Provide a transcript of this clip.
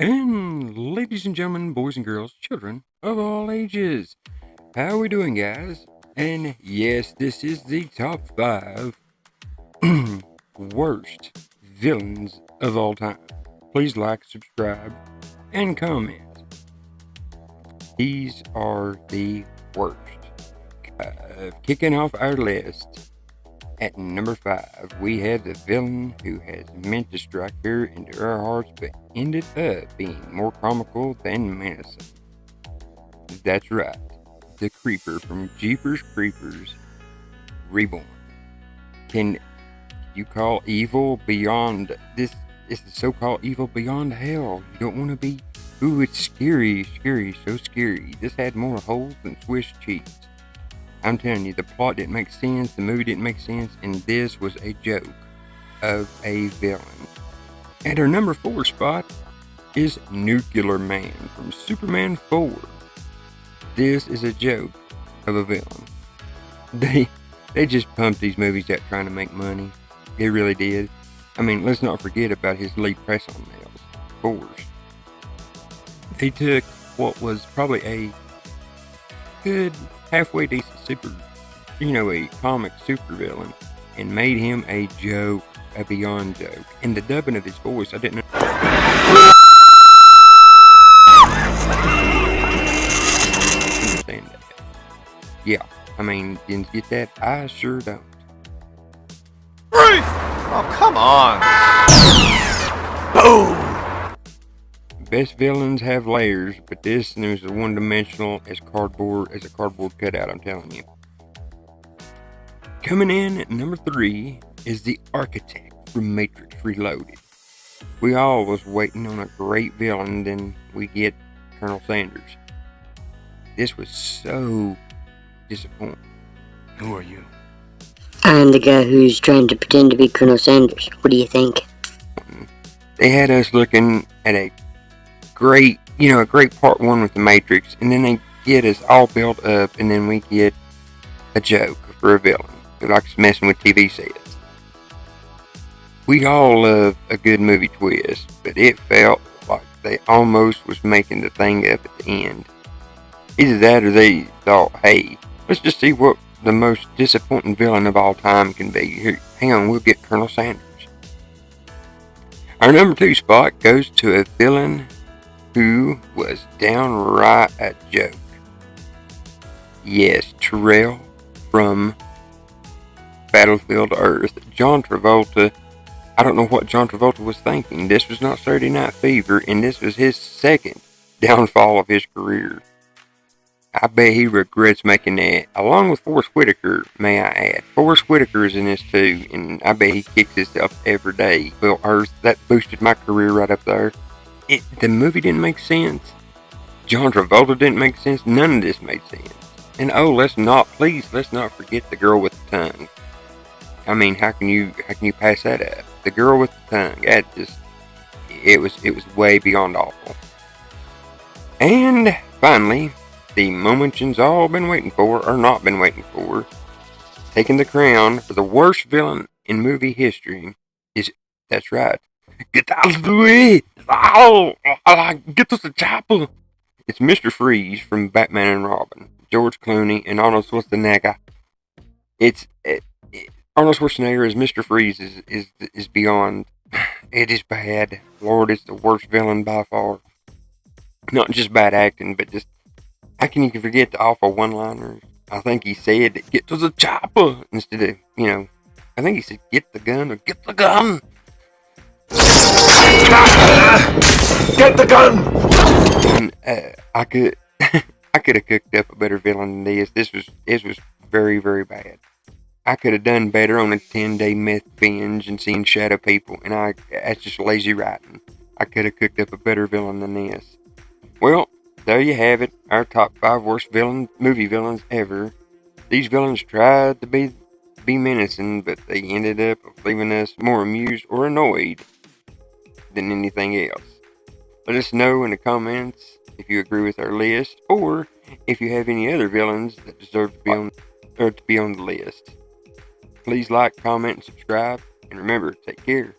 And ladies and gentlemen, boys and girls, children of all ages, how are we doing, guys? And yes, this is the top 5 worst villains of all time. Please like, subscribe, and comment. These are the worst. Kicking off our list, at number 5, we have the villain who has meant to strike fear into our hearts but ended up being more comical than menacing. That's right, the Creeper from Jeepers Creepers Reborn. Can you call evil beyond this? It's the so-called evil beyond hell. You don't want to be. Ooh, it's scary, so scary. This had more holes than Swiss cheese. I'm telling you, the plot didn't make sense, the movie didn't make sense, and this was a joke of a villain. And our number 4 spot is Nuclear Man from Superman 4. This is a joke of a villain. They just pumped these movies out trying to make money. They really did. I mean, let's not forget about his Lee press-on nails. Force. They took what was probably a good, halfway decent a comic supervillain, and made him a joke, a beyond joke. And the dubbing of his voice, I didn't understand that. Yeah, I mean, didn't get that? I sure don't. Freeze! Oh, come on! Boom! Best villains have layers, but this is as one-dimensional as a cardboard cutout, I'm telling you. Coming in at number 3 is the Architect from Matrix Reloaded. We all was waiting on a great villain, then we get Colonel Sanders. This was so disappointing. Who are you? I'm the guy who's trying to pretend to be Colonel Sanders. What do you think? They had us looking at a great part 1 with the Matrix, and then they get us all built up, and then we get a joke for a villain who likes messing with TV sets. We all love a good movie twist, but it felt like they almost was making the thing up at the end. Either that or they thought, hey, let's just see what the most disappointing villain of all time can be. Here, hang on, we'll get Colonel Sanders. Our number 2 spot goes to a villain who was downright a joke. Yes, Terrell from Battlefield Earth. John Travolta, I don't know what John Travolta was thinking. This was not Saturday Night Fever, and this was his second downfall of his career. I bet he regrets making that, along with Forrest Whitaker, may I add. Forrest Whitaker is in this too, and I bet he kicks himself every day. Well, Earth, that boosted my career right up there. The movie didn't make sense. John Travolta didn't make sense. None of this made sense. And let's not forget the girl with the tongue. I mean, how can you pass that up? The girl with the tongue. It was way beyond awful. And finally, the moment you've all been waiting for, or not been waiting for, taking the crown for the worst villain in movie history is, that's right, get out of the way! Oh, get to the chopper! It's Mr.Freeze from Batman and Robin. George Clooney and Arnold Schwarzenegger. Arnold Schwarzenegger as Mr. Freeze is beyond. It is bad. Lord, it's the worst villain by far. Not just bad acting, but just, how can you forget the awful one-liners? I think he said, get to the chopper, instead of, I think he said, get the gun, or get the gun! Get the gun! And, I could have cooked up a better villain than this. It was very, very bad. I could have done better on a 10-day meth binge and seen shadow people, and that's just lazy writing. I could have cooked up a better villain than this. Well, there you have it, our top 5 worst movie villains ever. These villains tried to be menacing, but they ended up leaving us more amused or annoyed than anything else. Let us know in the comments if you agree with our list, or if you have any other villains that deserve to be on the list. Please like, comment, and subscribe, and remember, take care.